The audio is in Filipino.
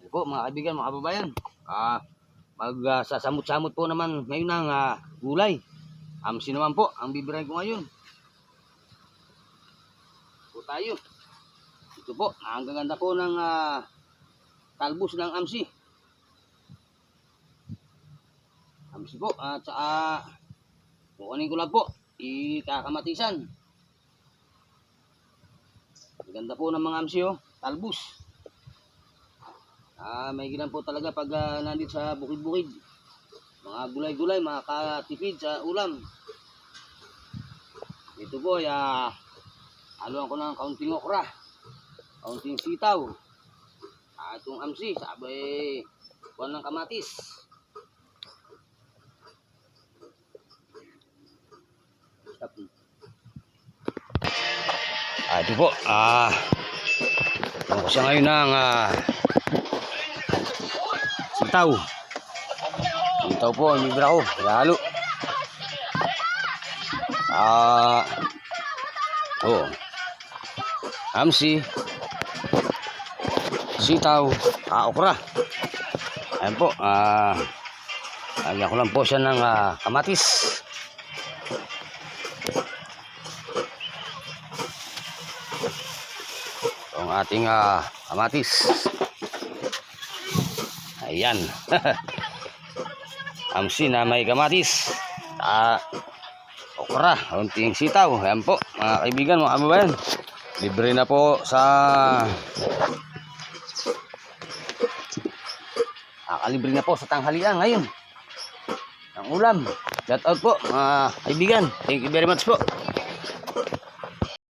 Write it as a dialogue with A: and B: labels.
A: Ito po mga kaibigan, mga kababayan. Magsasamot-samot po naman ngayon ng gulay. Amsi naman po ang bibiray ko ngayon. Po tayo. Ito po, ang gaganda po ng talbos ng amsi. Amsi po at saka kukunin ko lang po, ikakamatisan. Ang ganda po ng mga amsi talbos. May ginan po talaga pag nandito sa bukid-bukid. Mga gulay-gulay, makakatipid sa ulam. Ito po ay haluan ko ng kaunting okra, kaunting sitaw. Itong amsi, sabay buwan ng kamatis. Ito po, ko siya ngayon ng sitaw. Sitaw po, ang bibira ko, lalo. Amsi, sitaw, okra. Ayan po, lagyan ko lang po siya ng kamatis. Ang ating kamatis. Ayan. Amsi na may kamatis. Okra, kaunting sitaw. Ayan po, mga kaibigan, mga kababayan. Libre na po sa libre na po sa tanghalian ngayon ang ulam. Shout out po mga kaibigan. Thank you very much po.